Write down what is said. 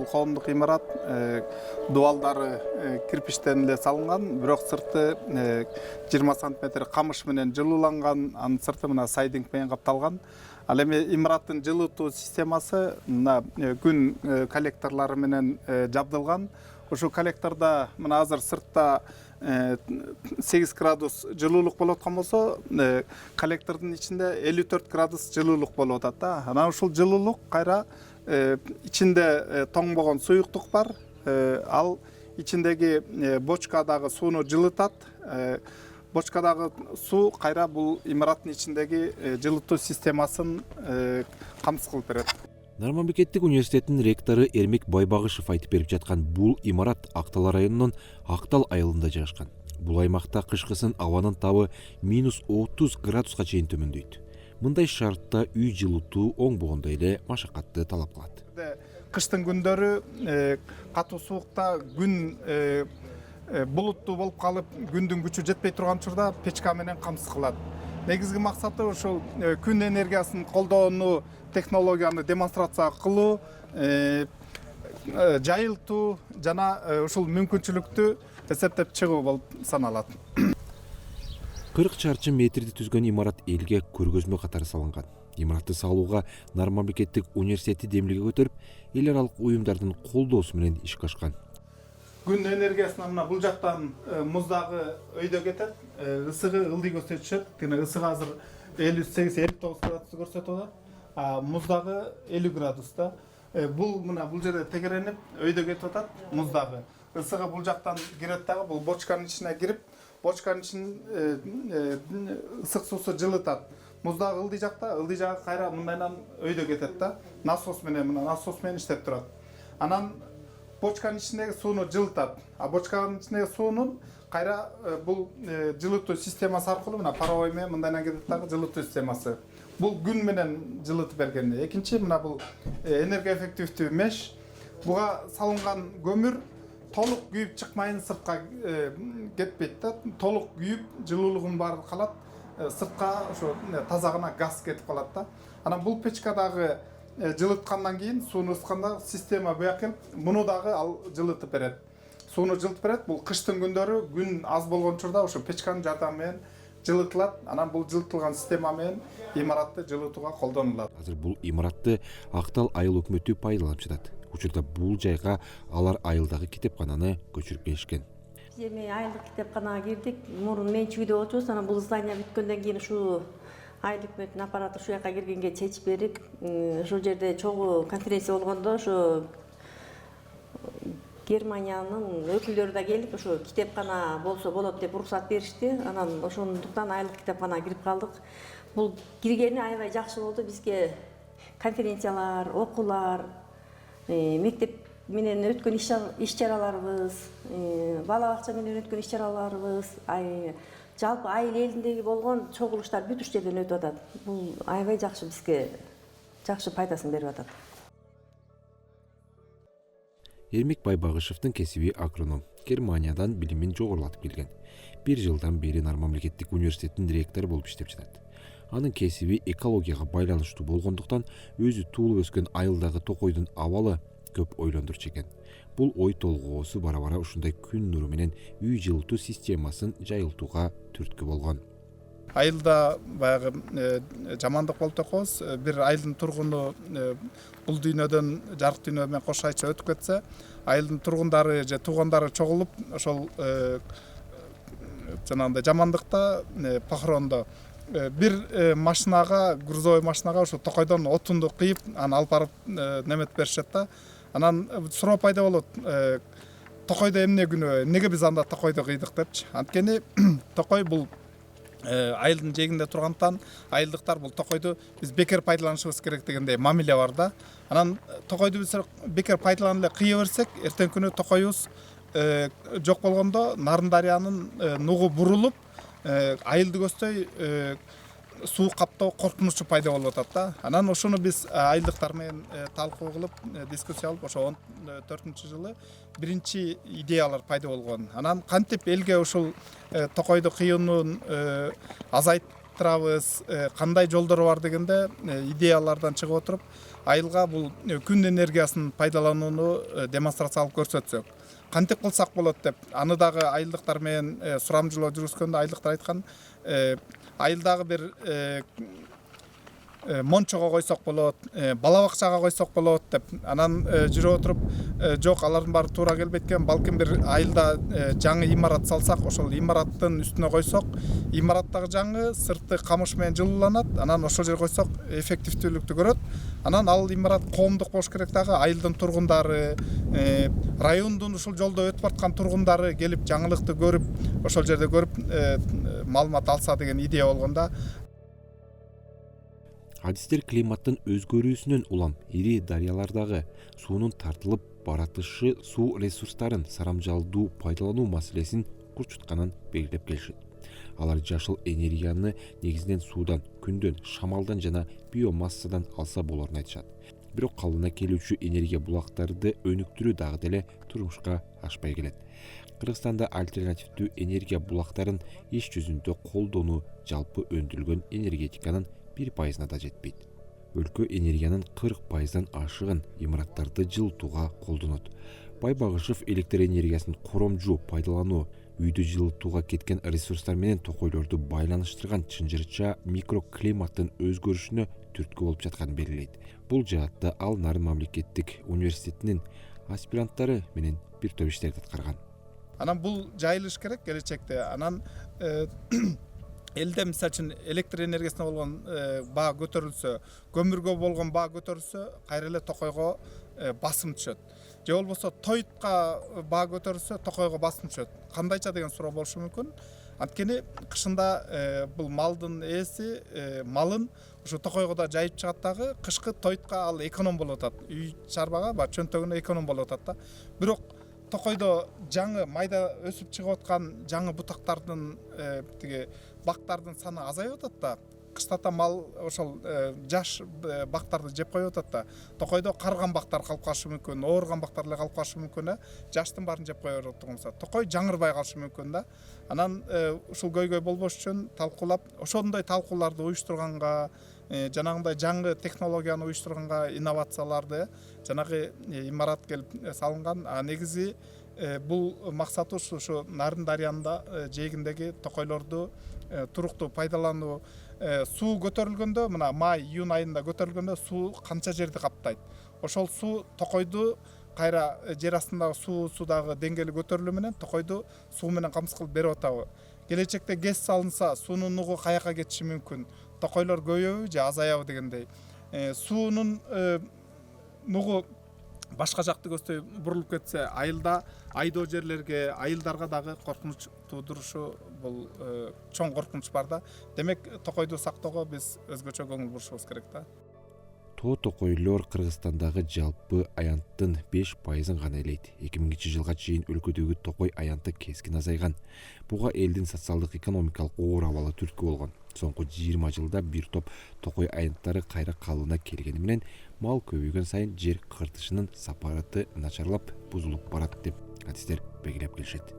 бул коомдук имарат дубалдары кирпичтен эле салынган, бирок сырты 20 сантиметр камыш менен жылууланган, анын сырты мына сайдинг менен капталган. Ал эми имараттын жылытуу системасы мына күн коллекторлору менен жабдылган. Ушул коллектордо мына азыр сыртта 8 градус жылуулук болуп аткан болсо, коллектордун ичинде 54 градус жылуулук болуп атат да. Анан ушул жылуулук кайра ичинде тоңбогон суюктук бар. Ал ичиндеги бочкадагы сууну жылытат. Бочкадагы суу кайра бул имараттын ичиндеги жылытуу системасын камсыз кылып берет. Нарман Бекеттик университетинин ректору Эрмек Байбагышев айтып берип жаткан бул имарат Актал районунун Актал айылында жайгашкан. Бул аймакта кышкысын абанын табы -30 градуска чейин төмөндөйт. Мындай шартта үй жылытуу оңбогондой эле машакатты талап кылат. Кыштын күндөрү катуу суукта күн булуттуу болуп калып, күндүн күчү жетпей турган учурда печка менен камсыз кылат. Негизги максаты ошол күн энергиясын колдоону, технологияны демонстрация кылуу, жайылтуу жана ушул мүмкүнчүлүктү эсептеп чыгуу болуп саналат. 40 чарчы метрди түзгөн имарат элге көргөзмө катары салынган. Имаратты салууга Нарман Бекеттик университети демилге көтөрүп, эл аралык уюмдардын колдоосу менен ишке ашкан. Күн энергиясына мына бул жактан муздагы өйдө кетет, ысыгы ылдыйгөсү түшөт. Тине ысыгы азыр 58-59 градус көрсөтүп атат. Муздагы 50 градуста. Бул мына бул жерде тегеренип өйдө кетип атат муздагы. Ысыгы бул жактан кирет дагы, бул бочканын ичине кирип, бочканын ичин ысык суусу жылытат. Муздагы ылдый жагы кайра мындайдан өйдө кетет да. Насос менен иштеп турат. Анан бочканын ичиндеги сууну жылытат. Бочканын ичиндеги суунун кайра бул жылытуу системасы аркылуу мына паровой менен мындайдан кетет дагы жылытуу системасы. Бул күн менен жылытып берген. Экинчи мына бул энергия эффективдүү меш. Буга салынган көмүр толук күйүп чыкмайын сыртка кетпейт да. Толук күйүп жылуулугун баары калат. Сыртка ошо таза гана газ кетип калат да. Анан бул печкадагы жылыткандан кийин сууну ысытканда система буяка келип, муну дагы ал жылытып берет. Сууну жылытып берет. Бул кыштын күндөрү күн аз болгон учурда ошо печканын жардамы менен жылытылат. Анан бул жылытылган система менен имаратты жылытууга колдонулат. Азыр бул имаратты Актал айыл өкмөтү пайдаланып жатат. Учурда бул жайга алар айылдагы китепкананы көчүрүп келишкен. Эми айылдык китепканага кирдик. Мурун менчигиде отурбуз, анан бул здание бүткөндөн кийин ушу айыл өкмөтүнүн аппараты ушул жака киргенге чечип берип, ошол жерде чогуу конференция болгондо ошо Германиянын өкүлдөрү да келип, ошо китепкана болсо болот деп уруксат беришти. Анан ошондуктан айылдык китепканага кирип калдык. Бул киргени аябай жакшы болду. Бизге конференциялар, окуулар, мектеп менен өткөн иш-чараларыбыз, бала бакча менен өткөн иш-чараларыбыз, жалпы айыл элиндеги болгон чогулуштар бүт ушул жерден өтүп атат. Бул аябай жакшы, бизге жакшы пайдасын берип атат. Эрмек Байбагышевдин кесиби агроном, Германиядан билимин жогорулатып келген. 1 жылдан бери Нарман Бекеттик университетинин ректору болуп иштеп жатат. Анын кесиби экологияга байланыштуу болгондуктан өзү туулуп өскөн айылдагы токойдун абалы көп ойлондурчу экен. Бул ой толгоосу бара-бара ушундай күн нуру менен үй жылытуу системасын жайылтууга түрткү болгон. Айылда баягы жамандык болуп токобуз. Бир айылдын тургуну бул дүйнөдөн жарык дүйнө менен кош айча өтүп кетсе, айылдын тургундары же туугандары чогулуп, ошол жанагындай жамандыкта, похорондо бир машинага, грузовой машинага ошо токойдон отунду кыйып, аны алып барып неметип беришет да. Анан суроо пайда болот. Токойдо эмне күнөө? Эмнеге биз анда токойдо кыйдык депчи? Анткени токой бул айылдын жээгинде тургандыктан айылдыктар бул токойду биз бекер пайдаланышыбыз керек дегендей мамиле бар да. Анан токойду биз бекер пайдаланып эле кыя берсек, эртең күнү токойубуз жок болгондо Нарын дарыянын нугу бурулуп, айылды көздөй суу каптоо коркунучу пайда болуп атат да. Анан ошону биз айылдыктар менен талкуу кылып, дискуссия кылып, ошо 14-жылы биринчи идеялар пайда болгон. Анан кантип элге ушул токойду кыюунун азайтып айттырабыз, кандай жолдор бар дегенде идеялардан чыгып отуруп айылга бул күн энергиясын пайдаланууну демонстрациялап көрсөтсөк кантип кылсак болот деп аны дагы айылдыктар менен сурамжылоо жүргүзгөндө айылдыктар айткан айылдагы бир мончого койсок болот, бала бакчага койсок болот деп анан жүрүп отуруп жок алардын баары туура келбейт экен, балким бир айылда жаңы имарат салсак, ошол имараттын үстүнө койсок, имараттагы жаңы сырты камыш менен жылууланат, анан ошол жерге койсок эффективдүүлүктү көрөт. Анан ал имарат коомдук болуш керек дагы, айылдын тургундары, райондун ушул жолдо өтүп аткан тургундары келип жаңылыкты көрүп, ошол жерде көрүп маалымат алса деген идея болгон да. Адистер климаттын өзгөрүүсүнөн улам ири дарыялардагы суунун тартылып баратышы суу ресурстарын сарамжалдуу пайдалануу маселесин курчутканын белгилеп келишет. Алар жашыл энергияны негизинен суудан, күндөн, шамалдан жана биомассадан алса болорун айтышат. Бирок калыбына келүүчү энергия булактарды өнүктүрүү дагы деле турмушка ашпай келет. Кыргызстанда альтернативдүү энергия булактарын иш жүзүндө колдонуу жалпы өндүрүлгөн энергетиканын 1% да жетпейт. Өлкө энергиянын 40%дан ашыгын имараттарды жылытууга колдонот. Байбагышев электр энергиясын коромжу пайдалануу, үйдү жылытууга кеткен ресурстар менен токойлорду байланыштырган чынжырча микроклиматтын өзгөрүшүнө түрткү болуп жатканын белгилейт. Бул жаатта ал Нарын мамлекеттик университетинин аспиранттары менен бир топ иштерди аткарган. Анан бул жайылыш керек келечекте. Анан элде мисалы үчүн электр энергиясына болгон баа көтөрүлсө, көмүргө болгон баа көтөрүлсө, кайра эле токойго басым түшөт. Же болбосо тойтка баа көтөрүлсө, токойго басым түшөт. Кандайча деген суроо болушу мүмкүн. Анткени кышында бул малдын ээси малын ушу токойго да жайып чыгат дагы, кышкы тойтка ал эконом болуп атат. Үй чарбага ба чөнтөгүнө эконом болуп атат да. Бирок токойдо жаңы майда өсүп чыгып аткан жаңы бутактардын тиги бактардын саны азайып атат да. Кыштата мал ошол жаш бактарды жеп коюп атат да. Токойдо карган бактар калып калышы мүмкүн, ооруган бактар эле калып калышы мүмкүн. Жаштын баарын жеп коюп атат. Токой жаңырбай калышы мүмкүн да. Анан ушул көйгөй болбош үчүн талкуулап, ошондой талкууларды уюштурганга, жанагындай жаңы технологияны уюштурганга, инновацияларды, жанагы имарат келип салынган. Негизи бул максаты ушу Нарын дарыянында жээгиндеги токойлорду туруктуу пайдалануу. Суу көтөрүлгөндө, мына май, июнь айында көтөрүлгөндө суу канча жерди каптайт. Ошол суу токойду кайра жер астындагы суудагы деңгээли көтөрүлүү менен токойду суу менен камсыз кылып берип атабы. Келечекте ГЭС салынса, суунун нугу каяка кетиши мүмкүн? Токойлор көбөйөбү же азаябы дегендей. Суунун нугу башка жакты көздөй бурулуп кетсе, айылда айдоо жерлерге, айылдарга дагы коркунуч туудурушу бул чоң коркунуч бар да. Демек, токойду сактоого биз өзгөчө көңүл бурушубуз керек да. Тоо токойлор Кыргызстандагы жалпы аянттын 5%-ын гана ээлейт. 2000 жылга чейин өлкөдөгү токой аянты кескин азайган. Буга элдин социалдык экономикалык оор абалы түрткү болгон. Соңку 20 жылда бир топ токой аянттары кайра калыбына келгени менен мал көбөйгөн сайын жер кыртышынын сапараты начарлап, бузулуп барат деп адистер белгилеп келишет.